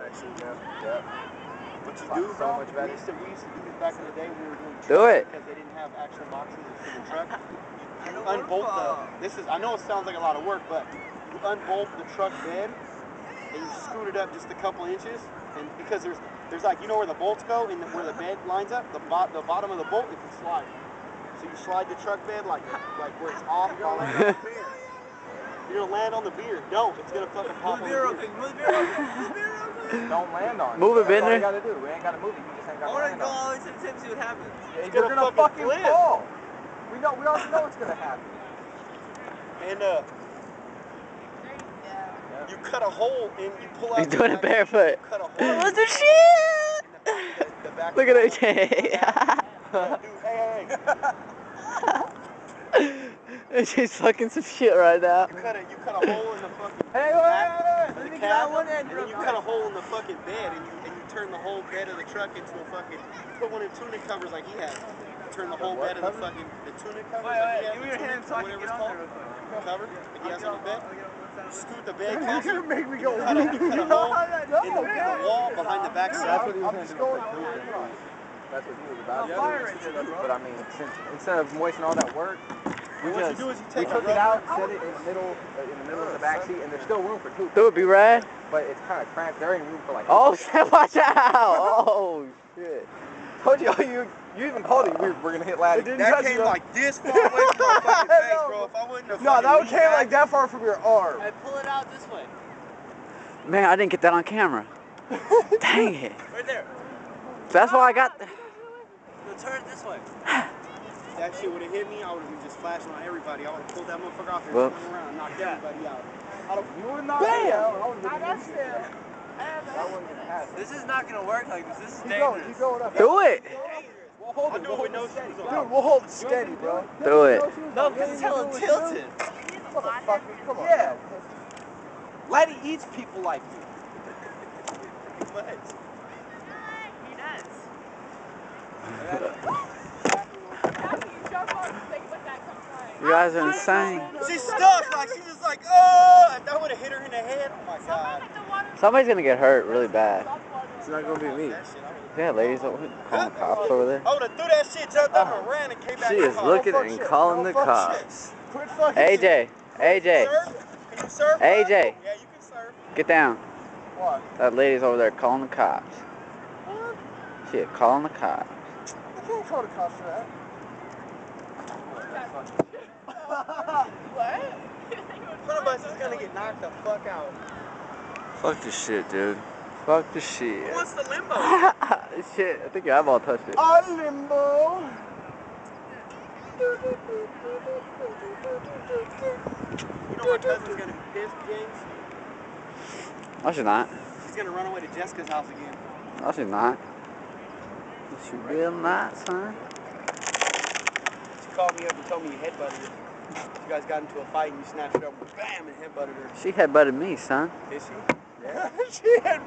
actually, man. Yep. What you Wow, do, so much better. we used to do this back in the day. We were doing Do it. because they didn't have actual boxes for the truck. You unbolt I know it sounds like a lot of work, but you unbolt the truck bed and you scoot it up just a couple inches, and because there's like, you know where the bolts go and where the bed lines up, the bottom of the bolt, it can slide. So you slide the truck bed like where it's off. You're gonna land on the beer. No, it's gonna fucking pop on the beer. Don't land on it. Move it, That's all Bender. you gotta do. We ain't gotta move it. You just ain't gotta land on it. I want to go all the way to the tip and see what happens. It's You're gonna fucking flip. fall. We already know what's gonna happen. And you cut a hole and you pull out. He's doing it barefoot. Cut a hole. What's the shit? The back Look at AJ. Dude, hey. She's fucking some shit right now. You cut a hole in the fucking Hey, back let of me the get out cab, one end. and then you cut a hole in the fucking bed, and you turn the whole bed of the truck into a fucking. You put one of the tunic covers like he had. You turn the whole bed of the fucking tunic covers like he had. Give me your hand so I can get on there real quick. Cover like he has on his bed. Scoot the bed You're closer. gonna make me go. You cut a hole in the wall behind the back seat. That's what he was gonna do. That's what he was about to do. But I mean, instead of wasting all that work, we took it out, set it in the middle of the back seat, and there's still room for two. It would be rad. But it's kind of cramped. There ain't room for like. Oh shit! Watch out! Oh shit! Told you, you even called it. We're gonna hit Laddie. That came like this far away from my fucking face, bro. If I wouldn't have No, that one came like that far from your arm. Hey, pull it out this way. Man, I didn't get that on camera. Dang it! Right there. That's why I got. No, turn it this way. That shit would have hit me, I would have been just flashing on everybody. I would have pulled that motherfucker off there, Well, spun around, knocked everybody out. You would not. Bam! That wasn't gonna happen. This is not gonna work like this. This is Keep going, dangerous. keep going up. Do it! We'll hold I'll it. do it with no shoes on. Dude, we'll hold it steady, bro. Do it. No, because it's hella tilted. Motherfucker, come on. Yeah. Laddie eats people like you. He does. You guys are insane. She's stuck, like she was like, oh, if that would have hit her in the head, oh my god. Somebody's gonna get hurt really bad. It's not gonna be me. Yeah, ladies, calling the cops over there. I would have threw that shit, jumped up and ran and came back. She is looking and calling the cops. Quit fucking AJ, AJ, Can you serve? AJ, Yeah, you can serve. get down. What? That lady's over there calling the cops. Shit, calling the cops. I can't call the cops for that. One of us is gonna get knocked the fuck out. Fuck this shit, dude. Fuck this shit. What's the limbo? Shit, I think your eyeball touched it. A limbo. You know my cousin's gonna be pissed, James? No, she's not. She's gonna run away to Jessica's house again. No, she's not. She will not, son. She called me up and told me you headbutted her. You guys got into a fight and you snatched her up and bam and headbutted her. She headbutted me, son. Did she? She had